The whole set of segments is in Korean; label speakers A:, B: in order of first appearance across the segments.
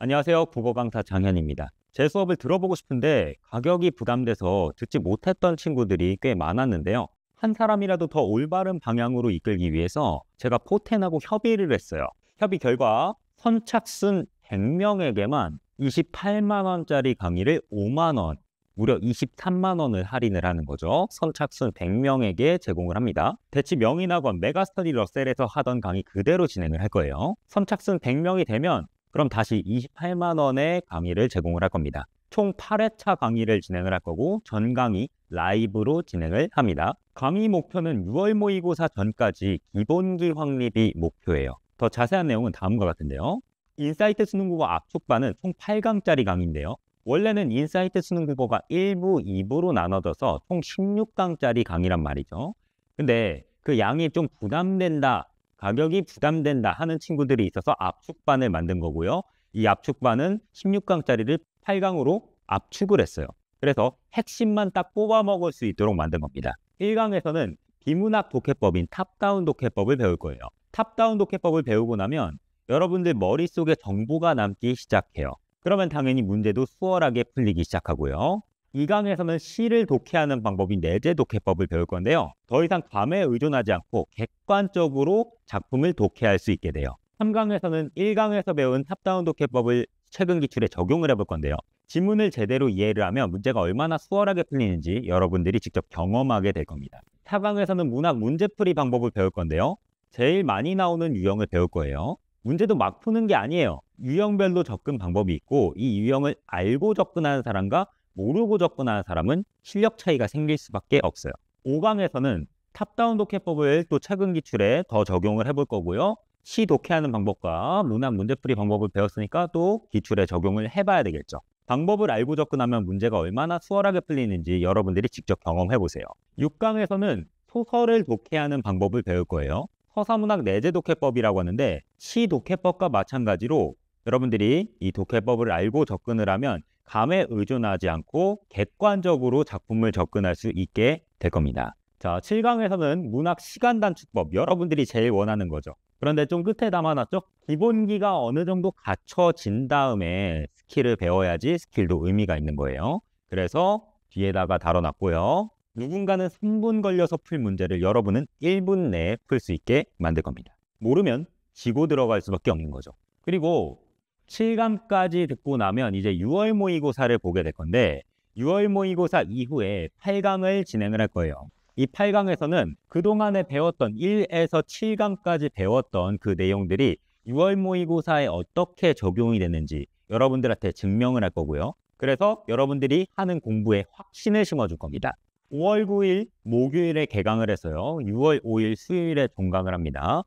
A: 안녕하세요. 국어 강사 장현입니다. 제 수업을 들어보고 싶은데 가격이 부담돼서 듣지 못했던 친구들이 꽤 많았는데요. 한 사람이라도 더 올바른 방향으로 이끌기 위해서 제가 포텐하고 협의를 했어요. 협의 결과 선착순 100명에게만 28만 원짜리 강의를 5만 원, 무려 23만 원을 할인을 하는 거죠. 선착순 100명에게 제공을 합니다. 대치 명인학원 메가스터디 러셀에서 하던 강의 그대로 진행을 할 거예요. 선착순 100명이 되면 그럼 다시 28만 원의 강의를 제공을 할 겁니다. 총 8회차 강의를 진행을 할 거고 전 강의 라이브로 진행을 합니다. 강의 목표는 6월 모의고사 전까지 기본기 확립이 목표예요. 더 자세한 내용은 다음과 같은데요. 인사이트 수능국어 압축반은 총 8강짜리 강의인데요. 원래는 인사이트 수능국어가 1부, 2부로 나눠져서 총 16강짜리 강의란 말이죠. 근데 그 양이 좀 부담된다, 가격이 부담된다 하는 친구들이 있어서 압축반을 만든 거고요. 이 압축반은 16강짜리를 8강으로 압축을 했어요. 그래서 핵심만 딱 뽑아 먹을 수 있도록 만든 겁니다. 1강에서는 비문학 독해법인 탑다운 독해법을 배울 거예요. 탑다운 독해법을 배우고 나면 여러분들 머릿속에 정보가 남기 시작해요. 그러면 당연히 문제도 수월하게 풀리기 시작하고요. 2강에서는 시를 독해하는 방법인 내재 독해법을 배울 건데요. 더 이상 감에 의존하지 않고 객관적으로 작품을 독해할 수 있게 돼요. 3강에서는 1강에서 배운 탑다운 독해법을 최근 기출에 적용을 해볼 건데요. 지문을 제대로 이해를 하면 문제가 얼마나 수월하게 풀리는지 여러분들이 직접 경험하게 될 겁니다. 4강에서는 문학 문제풀이 방법을 배울 건데요. 제일 많이 나오는 유형을 배울 거예요. 문제도 막 푸는 게 아니에요. 유형별로 접근 방법이 있고 이 유형을 알고 접근하는 사람과 모르고 접근하는 사람은 실력 차이가 생길 수밖에 없어요. 5강에서는 탑다운 독해법을 또 최근 기출에 더 적용을 해볼 거고요. 시 독해하는 방법과 문학 문제풀이 방법을 배웠으니까 또 기출에 적용을 해봐야 되겠죠. 방법을 알고 접근하면 문제가 얼마나 수월하게 풀리는지 여러분들이 직접 경험해 보세요. 6강에서는 소설을 독해하는 방법을 배울 거예요. 서사문학 내재 독해법이라고 하는데 시 독해법과 마찬가지로 여러분들이 이 독해법을 알고 접근을 하면 감에 의존하지 않고 객관적으로 작품을 접근할 수 있게 될 겁니다. 자, 7강에서는 문학 시간 단축법, 여러분들이 제일 원하는 거죠. 그런데 좀 끝에 담아놨죠? 기본기가 어느 정도 갖춰진 다음에 스킬을 배워야지 스킬도 의미가 있는 거예요. 그래서 뒤에다가 달아놨고요. 누군가는 3분 걸려서 풀 문제를 여러분은 1분 내에 풀 수 있게 만들 겁니다. 모르면 지고 들어갈 수밖에 없는 거죠. 그리고 7강까지 듣고 나면 이제 6월 모의고사를 보게 될 건데 6월 모의고사 이후에 8강을 진행을 할 거예요. 이 8강에서는 그동안에 배웠던 1에서 7강까지 배웠던 그 내용들이 6월 모의고사에 어떻게 적용이 되는지 여러분들한테 증명을 할 거고요. 그래서 여러분들이 하는 공부에 확신을 심어줄 겁니다. 5월 9일 목요일에 개강을 해서요. 6월 5일 수요일에 종강을 합니다.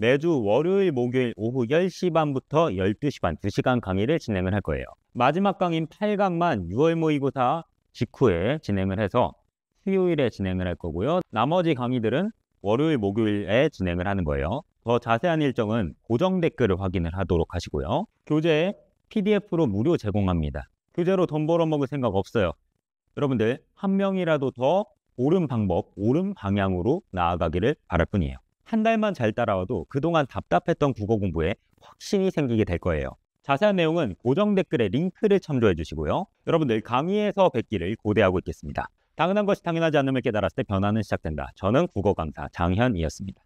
A: 매주 월요일, 목요일 오후 10시 반부터 12시 반 2시간 강의를 진행을 할 거예요. 마지막 강의인 8강만 6월 모의고사 직후에 진행을 해서 수요일에 진행을 할 거고요. 나머지 강의들은 월요일, 목요일에 진행을 하는 거예요. 더 자세한 일정은 고정 댓글을 확인을 하도록 하시고요. 교재 PDF로 무료 제공합니다. 교재로 돈 벌어먹을 생각 없어요. 여러분들 한 명이라도 더 옳은 방법, 옳은 방향으로 나아가기를 바랄 뿐이에요. 한 달만 잘 따라와도 그동안 답답했던 국어 공부에 확신이 생기게 될 거예요. 자세한 내용은 고정 댓글에 링크를 참조해 주시고요. 여러분들 강의에서 뵙기를 고대하고 있겠습니다. 당연한 것이 당연하지 않음을 깨달았을 때 변화는 시작된다. 저는 국어 강사 장현이었습니다.